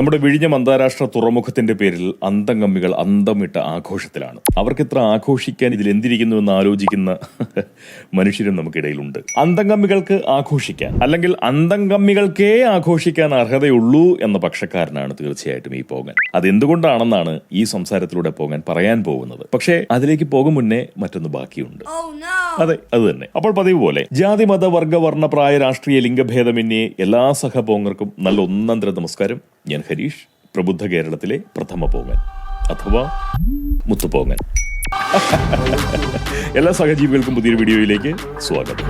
നമ്മുടെ വിഴിഞ്ഞം അന്താരാഷ്ട്ര തുറമുഖത്തിന്റെ പേരിൽ അന്തംഗമ്മികൾ അന്തമിട്ട ആഘോഷത്തിലാണ്. അവർക്ക് ഇത്ര ആഘോഷിക്കാൻ ഇതിൽ എന്തിരിക്കുന്നു എന്ന് ആലോചിക്കുന്ന മനുഷ്യരും നമുക്കിടയിലുണ്ട്. അന്തംഗമ്മികൾക്ക് ആഘോഷിക്കാൻ, അല്ലെങ്കിൽ അന്തംഗമ്മികൾക്കേ ആഘോഷിക്കാൻ അർഹതയുള്ളൂ എന്ന പക്ഷക്കാരനാണ് തീർച്ചയായിട്ടും ഈ പോകൻ. അതെന്തുകൊണ്ടാണെന്നാണ് ഈ സംസാരത്തിലൂടെ പോകാൻ പറയാൻ പോകുന്നത്. പക്ഷേ അതിലേക്ക് പോകും മുന്നേ മറ്റൊന്ന് ബാക്കിയുണ്ട്. അതെ, അത് തന്നെ. അപ്പോൾ പതിവ് പോലെ ജാതി, മത, വർഗ, വർണ്ണ, പ്രായ, രാഷ്ട്രീയ, ലിംഗഭേദമന്യേ എല്ലാ സഹപോങ്ങർക്കും നല്ല ഒന്നന്തര നമസ്കാരം. ഞാൻ ഹരീഷ്, പ്രബുദ്ധ കേരളത്തിലെ പ്രഥമ പോങ്ങൻ അഥവാ മുത്തുപോങ്ങൻ. എല്ലാ സഹജീവികൾക്കും പുതിയൊരു വീഡിയോയിലേക്ക് സ്വാഗതം.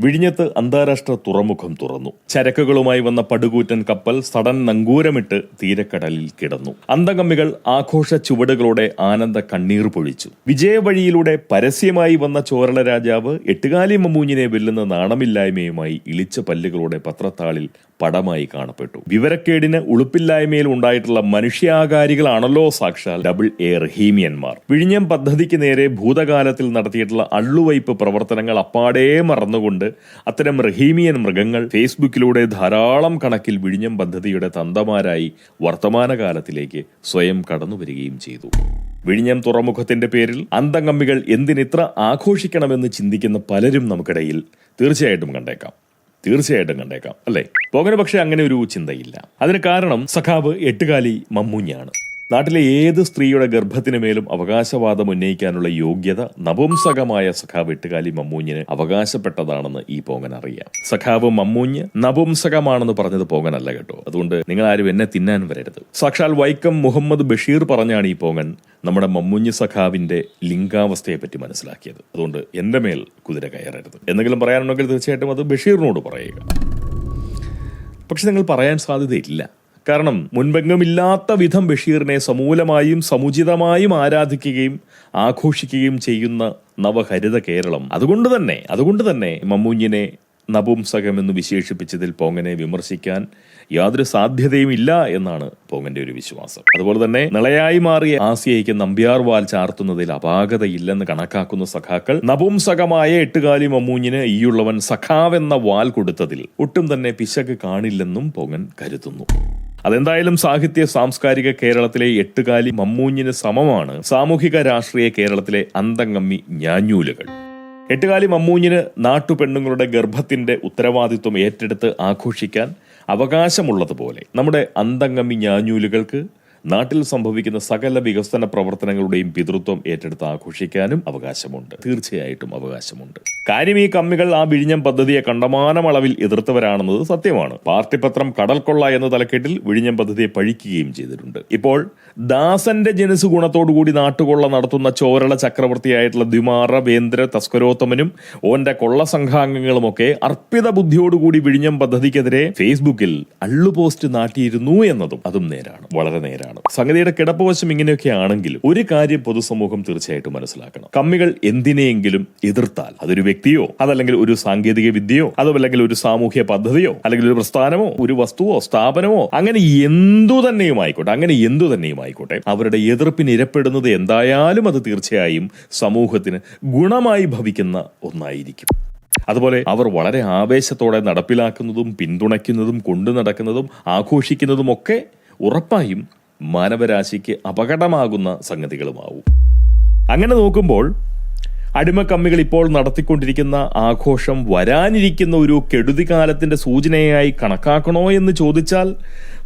വിഴിഞ്ഞത്ത് അന്താരാഷ്ട്ര തുറമുഖം തുറന്നു. ചരക്കുകളുമായി വന്ന പടുകൂറ്റൻ കപ്പൽ സടൻ നങ്കൂരമിട്ട് തീരക്കടലിൽ കിടന്നു. അന്തംഗമ്മികൾ ആഘോഷ ചുവടുകളോടെ ആനന്ദ കണ്ണീർ പൊഴിച്ചു. വിജയവഴിയിലൂടെ പരസ്യമായി വന്ന ചോരള രാജാവ് എട്ടുകാലി മമ്മൂഞ്ഞിനെ വെല്ലുന്ന നാണമില്ലായ്മയുമായി ഇളിച്ച പല്ലുകളോടെ പത്രത്താളിൽ പടമായി കാണപ്പെട്ടു. വിവരക്കേടിന് ഉളുപ്പില്ലായ്മയിൽ ഉണ്ടായിട്ടുള്ള മനുഷ്യാകാരികളാണല്ലോ സാക്ഷാൽ ഡബിൾ എ റഹീമിയന്മാർ. വിഴിഞ്ഞം പദ്ധതിക്ക് നേരെ ഭൂതകാലത്തിൽ നടത്തിയിട്ടുള്ള അള്ളുവയ്പ് പ്രവർത്തനങ്ങൾ അപ്പാടേ മറന്നുകൊണ്ട് അത്തരം റഹീമിയൻ മൃഗങ്ങൾ ഫേസ്ബുക്കിലൂടെ ധാരാളം കണക്കിൽ വിഴിഞ്ഞം പദ്ധതിയുടെ തന്തമാരായി വർത്തമാനകാലത്തിലേക്ക് സ്വയം കടന്നുവരികയും ചെയ്തു. വിഴിഞ്ഞം തുറമുഖത്തിന്റെ പേരിൽ അന്തംഗമ്മികൾ എന്തിനിത്ര ആഘോഷിക്കണമെന്ന് ചിന്തിക്കുന്ന പലരും നമുക്കിടയിൽ തീർച്ചയായിട്ടും കണ്ടേക്കാം അല്ലേ? പോകന് പക്ഷെ അങ്ങനെ ഒരു ചിന്തയില്ല. അതിന് കാരണം സഖാവ് എട്ടുകാലി മമ്മൂഞ്ഞാണ്. നാട്ടിലെ ഏത് സ്ത്രീയുടെ ഗർഭത്തിന് മേലും അവകാശവാദം ഉന്നയിക്കാനുള്ള യോഗ്യത നപുംസകമായ സഖാവ് എട്ടുകാലി മമ്മൂഞ്ഞിന് അവകാശപ്പെട്ടതാണെന്ന് ഈ പോകൻ അറിയാം. സഖാവ് മമ്മൂഞ്ഞ് നപുംസകമാണെന്ന് പറഞ്ഞത് പോകനല്ല കേട്ടോ. അതുകൊണ്ട് നിങ്ങൾ ആരും എന്നെ തിന്നാൻ വരരുത്. സാക്ഷാൽ വൈക്കം മുഹമ്മദ് ബഷീർ പറഞ്ഞാണ് ഈ പോകൻ നമ്മുടെ മമ്മൂഞ്ഞ് സഖാവിന്റെ ലിംഗാവസ്ഥയെ പറ്റി മനസ്സിലാക്കിയത്. അതുകൊണ്ട് എന്റെ മേൽ കുതിര കയറരുത്. എന്തെങ്കിലും പറയാനുണ്ടെങ്കിൽ തീർച്ചയായിട്ടും അത് ബഷീറിനോട് പറയുക. പക്ഷെ നിങ്ങൾ പറയാൻ സാധ്യതയില്ല. കാരണം മുൻപെങ്ങുമില്ലാത്ത വിധം ബഷീറിനെ സമൂലമായും സമുചിതമായും ആരാധിക്കുകയും ആഘോഷിക്കുകയും ചെയ്യുന്ന നവഹരിത കേരളം അതുകൊണ്ട് തന്നെ മമ്മൂഞ്ഞിനെ നപുംസകമെന്ന് വിശേഷിപ്പിച്ചതിൽ പോങ്ങനെ വിമർശിക്കാൻ യാതൊരു സാധ്യതയും ഇല്ല എന്നാണ് പോങ്ങന്റെ ഒരു വിശ്വാസം. അതുപോലെ തന്നെ നിളയായി മാറിയ ആസിയയ്ക്ക് നമ്പ്യാർ വാൽ ചാർത്തുന്നതിൽ അപാകതയില്ലെന്ന് കണക്കാക്കുന്ന സഖാക്കൾ നപുംസകമായ എട്ടുകാലി മമ്മൂഞ്ഞിന് ഈയുള്ളവൻ സഖാവെന്ന വാൽ കൊടുത്തതിൽ ഒട്ടും തന്നെ പിശക് കാണില്ലെന്നും പോങ്ങൻ കരുതുന്നു. അതെന്തായാലും സാഹിത്യ സാംസ്കാരിക കേരളത്തിലെ എട്ടുകാലി മമ്മൂഞ്ഞിന് സമമാണ് സാമൂഹിക രാഷ്ട്രീയ കേരളത്തിലെ അന്തംഗമ്മി ഞാഞ്ഞൂലുകൾ. എട്ടുകാലി മമ്മൂഞ്ഞിന് നാട്ടുപെണ്ണുങ്ങളുടെ ഗർഭത്തിന്റെ ഉത്തരവാദിത്വം ഏറ്റെടുത്ത് ആഘോഷിക്കാൻ അവകാശമുള്ളതുപോലെ നമ്മുടെ അന്തംഗമ്മി ഞാഞ്ഞൂലുകൾക്ക് നാട്ടിൽ സംഭവിക്കുന്ന സകല വികസന പ്രവർത്തനങ്ങളുടെയും പിതൃത്വം ഏറ്റെടുത്ത് ആഘോഷിക്കാനും അവകാശമുണ്ട്. തീർച്ചയായിട്ടും അവകാശമുണ്ട്. കാര്യം ഈ കമ്മികൾ ആ വിഴിഞ്ഞം പദ്ധതിയെ കണ്ടമാനം അളവിൽ എതിർത്തവരാണെന്നത് സത്യമാണ്. പാർട്ടി പത്രം കടൽക്കൊള്ള എന്ന തലക്കെട്ടിൽ വിഴിഞ്ഞം പദ്ധതിയെ പഴിക്കുകയും ചെയ്തിട്ടുണ്ട്. ഇപ്പോൾ ദാസന്റെ ജനസ് ഗുണത്തോടുകൂടി നാട്ടുകൊള്ള നടത്തുന്ന ചോരള ചക്രവർത്തിയായിട്ടുള്ള ദ്വിമാറ വേന്ദ്ര തസ്കരോത്തമനും ഓന്റെ കൊള്ള സംഘാംഗങ്ങളുമൊക്കെ അർപ്പിത ബുദ്ധിയോടുകൂടി വിഴിഞ്ഞം പദ്ധതിക്കെതിരെ ഫേസ്ബുക്കിൽ അള്ളുപോസ്റ്റ് നാട്ടിയിരുന്നു എന്നതും അതും നേരാണ്, വളരെ നേരാണ്. സംഗതിയുടെ കിടപ്പവശം ഇങ്ങനെയൊക്കെ ആണെങ്കിലും ഒരു കാര്യം പൊതുസമൂഹം തീർച്ചയായിട്ടും മനസ്സിലാക്കണം. കമ്മികൾ എന്തിനെയെങ്കിലും എതിർത്താൽ അതൊരു വ്യക്തിയോ, അതല്ലെങ്കിൽ ഒരു സാങ്കേതിക വിദ്യയോ, അതല്ലെങ്കിൽ ഒരു സാമൂഹ്യ പദ്ധതിയോ, അല്ലെങ്കിൽ ഒരു പ്രസ്ഥാനമോ, ഒരു വസ്തുവോ, സ്ഥാപനമോ, അങ്ങനെ എന്തു തന്നെയും ആയിക്കോട്ടെ, അവരുടെ എതിർപ്പിന് ഇരപ്പെടുന്നത് എന്തായാലും അത് തീർച്ചയായും സമൂഹത്തിന് ഗുണമായി ഭവിക്കുന്ന ഒന്നായിരിക്കും. അതുപോലെ അവർ വളരെ ആവേശത്തോടെ നടപ്പിലാക്കുന്നതും പിന്തുണയ്ക്കുന്നതും കൊണ്ടു നടക്കുന്നതും ആഘോഷിക്കുന്നതും ഒക്കെ ഉറപ്പായും മാനവരാശിക്ക് അപകടമാകുന്ന സംഗതികളുമാവും. അങ്ങനെ നോക്കുമ്പോൾ അടിമക്കമ്മികൾ ഇപ്പോൾ നടത്തിക്കൊണ്ടിരിക്കുന്ന ആഘോഷം വരാനിരിക്കുന്ന ഒരു കെടുതി കാലത്തിന്റെ സൂചനയായി കണക്കാക്കണോ എന്ന് ചോദിച്ചാൽ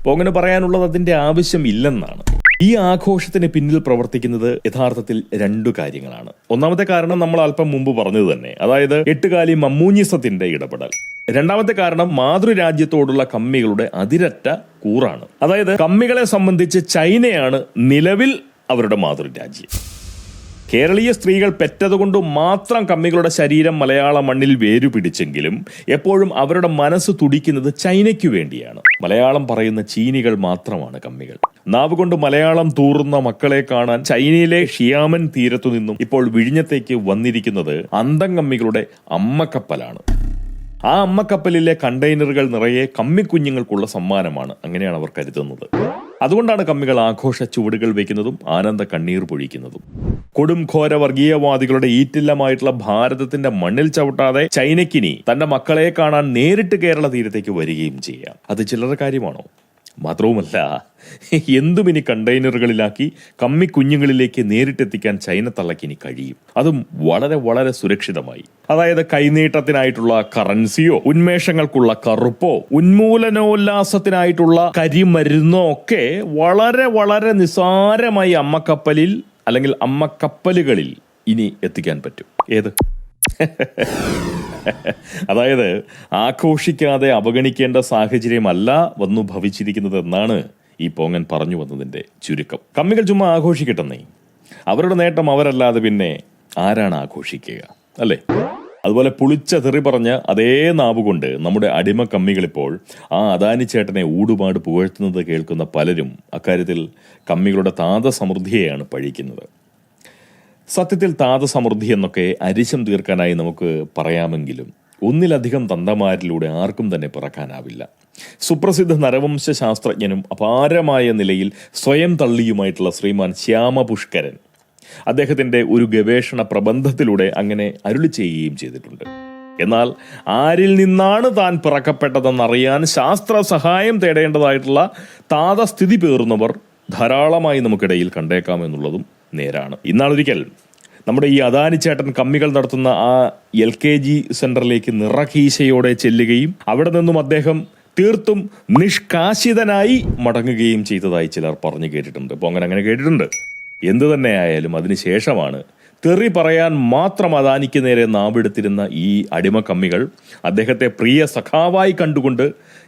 പോങ്ങനെ പറയാനുള്ളത് അതിന്റെ ആവശ്യം ഇല്ലെന്നാണ്. ഈ ആഘോഷത്തിന് പിന്നിൽ പ്രവർത്തിക്കുന്നത് യഥാർത്ഥത്തിൽ രണ്ടു കാര്യങ്ങളാണ്. ഒന്നാമത്തെ കാരണം നമ്മൾ അല്പം മുമ്പ് പറഞ്ഞത് തന്നെ, അതായത് എട്ടുകാലി മമ്മൂഞ്ഞിസത്തിന്റെ ഇടപെടൽ. രണ്ടാമത്തെ കാരണം മാതൃരാജ്യത്തോടുള്ള കമ്മികളുടെ അതിരറ്റ കൂറാണ്. അതായത് കമ്മികളെ സംബന്ധിച്ച് ചൈനയാണ് നിലവിൽ അവരുടെ മാതൃരാജ്യം. കേരളീയ സ്ത്രീകൾ പെറ്റതുകൊണ്ട് മാത്രം കമ്മികളുടെ ശരീരം മലയാള മണ്ണിൽ വേരുപിടിച്ചെങ്കിലും എപ്പോഴും അവരുടെ മനസ്സ് തുടിക്കുന്നത് ചൈനയ്ക്കു വേണ്ടിയാണ്. മലയാളം പറയുന്ന ചീനികൾ മാത്രമാണ് കമ്മികൾ. നാവുകൊണ്ട് മലയാളം തൂറുന്ന മക്കളെ കാണാൻ ചൈനയിലെ ഷിയാമൻ തീരത്തു നിന്നും ഇപ്പോൾ വിഴിഞ്ഞത്തേക്ക് വന്നിരിക്കുന്നത് അന്തംഗമ്മികളുടെ അമ്മക്കപ്പലാണ്. ആ അമ്മക്കപ്പലിലെ കണ്ടെയ്നറുകൾ നിറയെ കമ്മിക്കുഞ്ഞുങ്ങൾക്കുള്ള സമ്മാനമാണ്, അങ്ങനെയാണ് അവർ കരുതുന്നത്. അതുകൊണ്ടാണ് കമ്മികൾ ആഘോഷ ചുവടുകൾ വയ്ക്കുന്നതും ആനന്ദ കണ്ണീർ പൊഴിക്കുന്നതും. കൊടും ഘോര വർഗീയവാദികളുടെ ഈറ്റില്ലമായിട്ടുള്ള ഭാരതത്തിന്റെ മണ്ണിൽ ചവിട്ടാതെ ചൈനയ്ക്കിനി തന്റെ മക്കളെ കാണാൻ നേരിട്ട് കേരള തീരത്തേക്ക് വരികയും ചെയ്യാം. അത് ചില്ലറ കാര്യമാണോ? മാത്രവുമല്ല, എന്തും ഇനി കണ്ടെയ്നറുകളിലാക്കി കമ്മി കുഞ്ഞുങ്ങളിലേക്ക് നേരിട്ടെത്തിക്കാൻ ചൈന തള്ളക്കിനി കഴിയും. അതും വളരെ വളരെ സുരക്ഷിതമായി. അതായത് കൈനീട്ടത്തിനായിട്ടുള്ള കറൻസിയോ ഉന്മേഷങ്ങൾക്കുള്ള കറുപ്പോ ഉന്മൂലനോല്ലാസത്തിനായിട്ടുള്ള കരിമരുന്നോ ഒക്കെ വളരെ വളരെ നിസ്സാരമായി അമ്മക്കപ്പലിൽ അല്ലെങ്കിൽ അമ്മക്കപ്പലുകളിൽ ഇനി എത്തിക്കാൻ പറ്റും. ഏത് അതായത് ആഘോഷിക്കാതെ അവഗണിക്കേണ്ട സാഹചര്യമല്ല വന്നു ഭവിച്ചിരിക്കുന്നത് എന്നാണ് ഈ പോങ്ങൻ പറഞ്ഞു വന്നതിന്റെ ചുരുക്കം. കമ്മികൾ ചുമ്മാ ആഘോഷിക്കട്ടെന്നേ. അവരുടെ നേട്ടം അവരല്ലാതെ പിന്നെ ആരാണ് ആഘോഷിക്കുക, അല്ലേ? അതുപോലെ പുളിച്ച തെറി പറഞ്ഞ അതേ നാവുകൊണ്ട് നമ്മുടെ അടിമ കമ്മികളിപ്പോൾ ആ അദാനി ചേട്ടനെ ഊടുപാട് പുകഴ്ത്തുന്നത് കേൾക്കുന്ന പലരും അക്കാര്യത്തിൽ കമ്മികളുടെ താതസമൃദ്ധിയെയാണ് പഴിക്കുന്നത്. സത്യത്തിൽ താതസമൃദ്ധി എന്നൊക്കെ അരിശം തീർക്കാനായി നമുക്ക് പറയാമെങ്കിലും ഒന്നിലധികം തന്തമാരിലൂടെ ആർക്കും തന്നെ പിറക്കാനാവില്ല. സുപ്രസിദ്ധ നരവംശ ശാസ്ത്രജ്ഞനും അപാരമായ നിലയിൽ സ്വയം തള്ളിയുമായിട്ടുള്ള ശ്രീമാൻ ശ്യാമപുഷ്കരൻ അദ്ദേഹത്തിന്റെ ഒരു ഗവേഷണ പ്രബന്ധത്തിലൂടെ അങ്ങനെ അരുളി ചെയ്യുകയും ചെയ്തിട്ടുണ്ട്. എന്നാൽ ആരിൽ നിന്നാണ് താൻ പിറക്കപ്പെട്ടതെന്നറിയാൻ ശാസ്ത്ര സഹായം തേടേണ്ടതായിട്ടുള്ള താതസ്ഥിതി പേറുന്നവർ ധാരാളമായി നമുക്കിടയിൽ കണ്ടേക്കാമെന്നുള്ളതും നേരാണ്. ഇന്നാളൊരിക്കൽ നമ്മുടെ ഈ അദാനി ചേട്ടൻ കമ്മികൾ നടത്തുന്ന ആ LKG സെന്ററിലേക്ക് നിറകീശയോടെ ചെല്ലുകയും അവിടെ നിന്നും അദ്ദേഹം തീർത്തും നിഷ്കാശിതനായി മടങ്ങുകയും ചെയ്തതായി ചിലർ പറഞ്ഞു കേട്ടിട്ടുണ്ട്. അപ്പോൾ അങ്ങനെ കേട്ടിട്ടുണ്ട്. എന്തു തന്നെ ആയാലും അതിനുശേഷമാണ് തെറി പറയാൻ മാത്രം അദാനിക്ക് നേരെ നാവെടുത്തിരുന്ന ഈ അടിമ കമ്മികൾ അദ്ദേഹത്തെ പ്രിയ സഖാവായി കണ്ടുകൊണ്ട്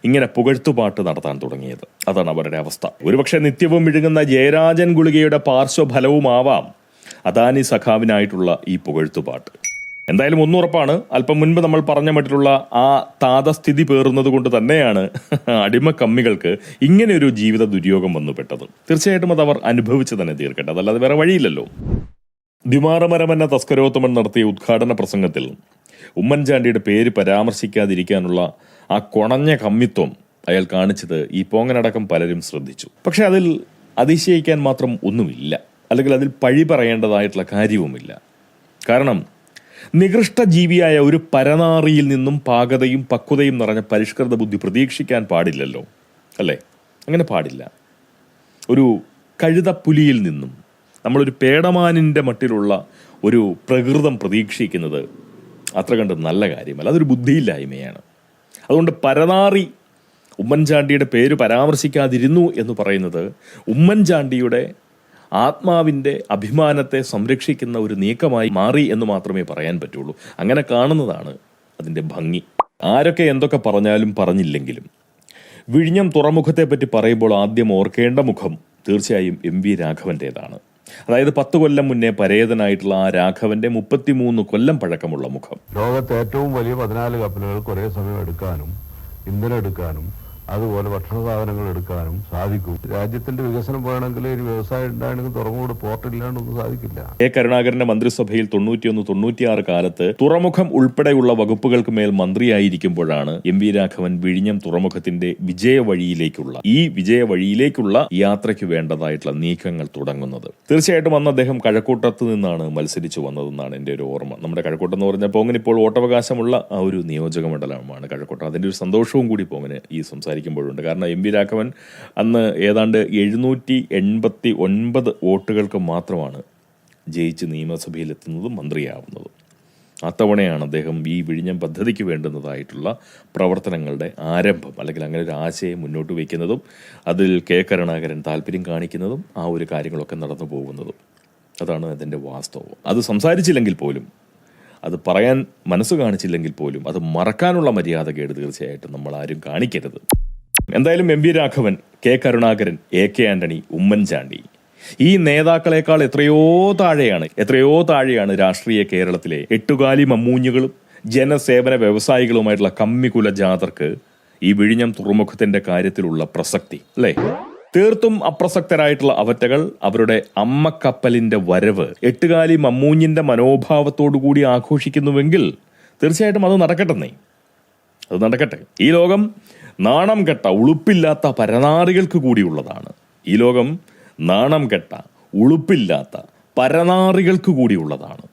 ഇങ്ങനെ പുകഴ്ത്തുപാട്ട് നടത്താൻ തുടങ്ങിയത്. അതാണ് അവരുടെ അവസ്ഥ. ഒരുപക്ഷെ നിത്യവും വിഴുങ്ങുന്ന ജയരാജൻ ഗുളികയുടെ പാർശ്വഫലവുമാവാം അദാനി സഖാവിനായിട്ടുള്ള ഈ പുകഴ്ത്തുപാട്ട്. എന്തായാലും ഒന്നുറപ്പാണ്, അല്പം മുൻപ് നമ്മൾ പറഞ്ഞ മട്ടിലുള്ള ആ താതസ്ഥിതി പേറുന്നത് കൊണ്ട് തന്നെയാണ് അടിമ കമ്മികൾക്ക് ഇങ്ങനെയൊരു ജീവിത ദുര്യോഗം വന്നുപെട്ടത്. തീർച്ചയായിട്ടും അത് അവർ അനുഭവിച്ച് തന്നെ തീർക്കട്ടെ, അതല്ലാതെ വേറെ വഴിയില്ലല്ലോ. ദ്വിമാറമരമെന്ന തസ്കരോത്തമൻ നടത്തിയ ഉദ്ഘാടന പ്രസംഗത്തിൽ ഉമ്മൻചാണ്ടിയുടെ പേര് പരാമർശിക്കാതിരിക്കാനുള്ള ആ കൊണഞ്ഞ കമ്മിത്വം അയാൾ കാണിച്ചത് ഈ പോങ്ങനടക്കം പലരും ശ്രദ്ധിച്ചു. പക്ഷെ അതിൽ അതിശയിക്കാൻ മാത്രം ഒന്നുമില്ല, അല്ലെങ്കിൽ അതിൽ പഴി പറയേണ്ടതായിട്ടുള്ള കാര്യവുമില്ല. കാരണം നികൃഷ്ട ജീവിയായ ഒരു പരനാറിയിൽ നിന്നും പാകതയും പക്വതയും നിറഞ്ഞ പരിഷ്കൃത ബുദ്ധി പ്രതീക്ഷിക്കാൻ പാടില്ലല്ലോ, അല്ലേ? അങ്ങനെ പാടില്ല. ഒരു കഴുതപ്പുലിയിൽ നിന്നും നമ്മളൊരു പേടമാനിൻ്റെ മട്ടിലുള്ള ഒരു പ്രകൃതം പ്രതീക്ഷിക്കുന്നത് അത്ര കണ്ട് നല്ല കാര്യമല്ല, അതൊരു ബുദ്ധിയില്ലായ്മയാണ്. അതുകൊണ്ട് പരനാറി ഉമ്മൻചാണ്ടിയുടെ പേര് പരാമർശിക്കാതിരുന്നു എന്ന് പറയുന്നത് ഉമ്മൻചാണ്ടിയുടെ ആത്മാവിൻ്റെ അഭിമാനത്തെ സംരക്ഷിക്കുന്ന ഒരു നീക്കമായി മാറി എന്ന് മാത്രമേ പറയാൻ പറ്റുള്ളൂ. അങ്ങനെ കാണുന്നതാണ് അതിൻ്റെ ഭംഗി. ആരൊക്കെ എന്തൊക്കെ പറഞ്ഞാലും പറഞ്ഞില്ലെങ്കിലും വിഴിഞ്ഞം തുറമുഖത്തെ പറ്റി പറയുമ്പോൾ ആദ്യം ഓർക്കേണ്ട മുഖം തീർച്ചയായും MV രാഘവൻ്റേതാണ്. അതായത് 10 കൊല്ലം മുന്നേ പരേതനായിട്ടുള്ള ആ രാഘവന്റെ 33 കൊല്ലം പഴക്കമുള്ള മുഖം. ലോകത്തെ ഏറ്റവും വലിയ 14 കപ്പലുകൾക്ക് ഒരേ സമയം എടുക്കാനും ഇന്ധനം എടുക്കാനും അതുപോലെ ഭക്ഷണ സാധനങ്ങൾ എടുക്കാനും സാധിക്കും. രാജ്യത്തിന്റെ വികസനം വേണമെങ്കിൽ ഒരു വ്യവസായം ഉണ്ടാണെങ്കിൽ തുറമുഖ പോർട്ടില്ലാണ്ടൊന്നും സാധിക്കില്ല. കരുണാകരന്റെ മന്ത്രിസഭയിൽ 91-96 കാലത്ത് തുറമുഖം ഉൾപ്പെടെയുള്ള വകുപ്പുകൾക്ക് മേൽ മന്ത്രിയായിരിക്കുമ്പോഴാണ് MV രാഘവൻ വിഴിഞ്ഞം തുറമുഖത്തിന്റെ വിജയവഴിയിലേക്കുള്ള യാത്രയ്ക്ക് വേണ്ടതായിട്ടുള്ള നീക്കങ്ങൾ തുടങ്ങുന്നത്. തീർച്ചയായിട്ടും അന്ന് അദ്ദേഹം കഴക്കൂട്ടത്ത് നിന്നാണ് മത്സരിച്ചു വന്നതെന്നാണ് എന്റെ ഒരു ഓർമ്മ. നമ്മുടെ കഴക്കൂട്ടം എന്ന് പറഞ്ഞാൽ പോങ്ങിന് ഇപ്പോൾ വോട്ടവകാശമുള്ള ആ ഒരു നിയോജക മണ്ഡലമാണ് കഴക്കൂട്ടം. അതിന്റെ ഒരു സന്തോഷവും കൂടി പോങ്ങിന് ഈ സംസാരിക്കുമ്പോഴുണ്ട്. കാരണം MV രാഘവൻ അന്ന് ഏതാണ്ട് 789 വോട്ടുകൾക്ക് മാത്രമാണ് ജയിച്ച് നിയമസഭയിലെത്തുന്നതും മന്ത്രിയാവുന്നതും. അത്തവണയാണ് അദ്ദേഹം ഈ വിഴിഞ്ഞം പദ്ധതിക്ക് വേണ്ടുന്നതായിട്ടുള്ള പ്രവർത്തനങ്ങളുടെ ആരംഭം, അല്ലെങ്കിൽ അങ്ങനെ ഒരു ആശയം മുന്നോട്ട് വയ്ക്കുന്നതും അതിൽ കരുണാകരൻ താല്പര്യം കാണിക്കുന്നതും ആ ഒരു കാര്യങ്ങളൊക്കെ നടന്നു പോകുന്നതും. അതാണ് അതിൻ്റെ വാസ്തവം. അത് സംസാരിച്ചില്ലെങ്കിൽ പോലും, അത് പറയാൻ മനസ്സ് കാണിച്ചില്ലെങ്കിൽ പോലും അത് മറക്കാനുള്ള മര്യാദകേട് തീർച്ചയായിട്ടും നമ്മൾ ആരും കാണിക്കരുത്. എന്തായാലും MV രാഘവൻ, കരുണാകരൻ, AK ആന്റണി, ഉമ്മൻചാണ്ടി ഈ നേതാക്കളെക്കാൾ എത്രയോ താഴെയാണ് രാഷ്ട്രീയ കേരളത്തിലെ എട്ടുകാലി മമ്മൂഞ്ഞുകളും ജനസേവന വ്യവസായികളുമായിട്ടുള്ള കമ്മികുല ജാതർക്ക് ഈ വിഴിഞ്ഞം തുറമുഖത്തിന്റെ കാര്യത്തിലുള്ള പ്രസക്തി, അല്ലേ? തീർത്തും അപ്രസക്തരായിട്ടുള്ള അവറ്റകൾ അവരുടെ അമ്മക്കപ്പലിന്റെ വരവ് എട്ടുകാലി മമ്മൂഞ്ഞിന്റെ മനോഭാവത്തോടുകൂടി ആഘോഷിക്കുന്നുവെങ്കിൽ തീർച്ചയായിട്ടും അത് നടക്കട്ടെ. ഈ ലോകം നാണം കെട്ട ഉളുപ്പില്ലാത്ത പരനാറികൾക്ക് കൂടിയുള്ളതാണ്. ഈ ലോകം നാണം കെട്ട, ഉളുപ്പില്ലാത്ത പരനാറികൾക്ക് കൂടിയുള്ളതാണ്.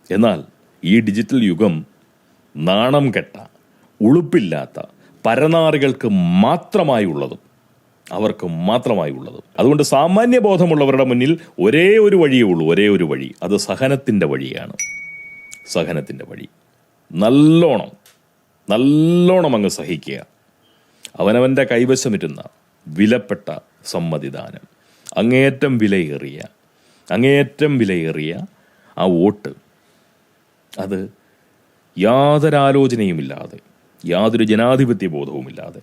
എന്നാൽ ഈ ഡിജിറ്റൽ യുഗം നാണം കെട്ട, ഉളുപ്പില്ലാത്ത പരനാറികൾക്ക് മാത്രമായി ഉള്ളതും, അവർക്ക് മാത്രമായി ഉള്ളതും. അതുകൊണ്ട് സാമാന്യ ബോധമുള്ളവരുടെ മുന്നിൽ ഒരേ ഒരു വഴിയേ ഉള്ളൂ, ഒരേ ഒരു വഴി. അത് സഹനത്തിൻ്റെ വഴിയാണ്. സഹനത്തിൻ്റെ വഴി. നല്ലോണം അങ്ങ് സഹിക്കുക. അവനവൻ്റെ കൈവശമിരുന്ന വിലപ്പെട്ട സമ്മതിദാനം, അങ്ങേയറ്റം വിലയേറിയ ആ വോട്ട്, അത് യാതൊരാലോചനയുമില്ലാതെ, യാതൊരു ജനാധിപത്യ ബോധവുമില്ലാതെ,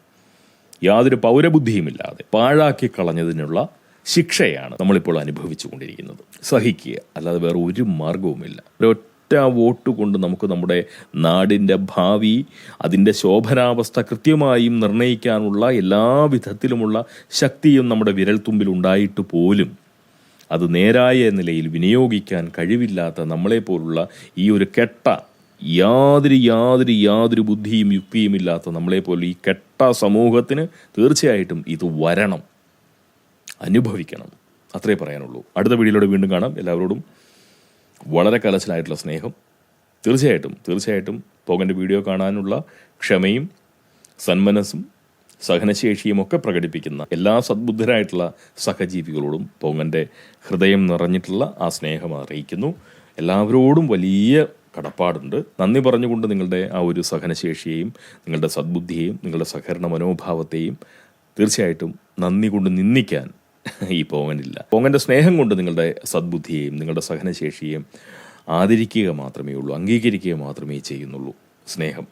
യാതൊരു പൗരബുദ്ധിയുമില്ലാതെ പാഴാക്കി കളഞ്ഞതിനുള്ള ശിക്ഷയാണ് നമ്മളിപ്പോൾ അനുഭവിച്ചു കൊണ്ടിരിക്കുന്നത്. സഹിക്കുക, അല്ലാതെ വേറെ ഒരു മാർഗവുമില്ല. ഒരൊറ്റ വോട്ട് കൊണ്ട് നമുക്ക് നമ്മുടെ നാടിൻ്റെ ഭാവി, അതിൻ്റെ ശോഭനാവസ്ഥ കൃത്യമായും നിർണ്ണയിക്കാനുള്ള എല്ലാ വിധത്തിലുമുള്ള ശക്തിയും നമ്മുടെ വിരൽത്തുമ്പിൽ ഉണ്ടായിട്ട് പോലും അത് നേരായ നിലയിൽ വിനിയോഗിക്കാൻ കഴിവില്ലാത്ത നമ്മളെപ്പോലുള്ള ഈ ഒരു കെട്ട, യാതൊരു ബുദ്ധിയും യുക്തിയും ഇല്ലാത്ത നമ്മളെപ്പോലെ ഈ കെട്ട സമൂഹത്തിന് തീർച്ചയായിട്ടും ഇത് വരണം, അനുഭവിക്കണം. അത്രേ പറയാനുള്ളൂ. അടുത്ത വീഡിയോയിലൂടെ വീണ്ടും കാണാം. എല്ലാവരോടും വളരെ കലശലായിട്ടുള്ള സ്നേഹം. തീർച്ചയായിട്ടും പോകൻ്റെ വീഡിയോ കാണാനുള്ള ക്ഷമയും സന്മനസ്സും സഹനശേഷിയും ഒക്കെ പ്രകടിപ്പിക്കുന്ന എല്ലാ സദ്ബുദ്ധരായിട്ടുള്ള സഹജീവികളോടും പോങ്ങൻ്റെ ഹൃദയം നിറഞ്ഞിട്ടുള്ള ആ സ്നേഹം അറിയിക്കുന്നു. എല്ലാവരോടും വലിയ കടപ്പാടുണ്ട്. നന്ദി പറഞ്ഞുകൊണ്ട് നിങ്ങളുടെ ആ ഒരു സഹനശേഷിയെയും നിങ്ങളുടെ സദ്ബുദ്ധിയെയും നിങ്ങളുടെ സഹകരണ മനോഭാവത്തെയും തീർച്ചയായിട്ടും നന്ദി കൊണ്ട് നിന്ദിക്കാൻ ഈ പോങ്ങനില്ല. പോങ്ങൻ്റെ സ്നേഹം കൊണ്ട് നിങ്ങളുടെ സദ്ബുദ്ധിയെയും നിങ്ങളുടെ സഹനശേഷിയെയും ആദരിക്കുക മാത്രമേ ഉള്ളൂ, അംഗീകരിക്കുക മാത്രമേ ചെയ്യുന്നുള്ളൂ. സ്നേഹം.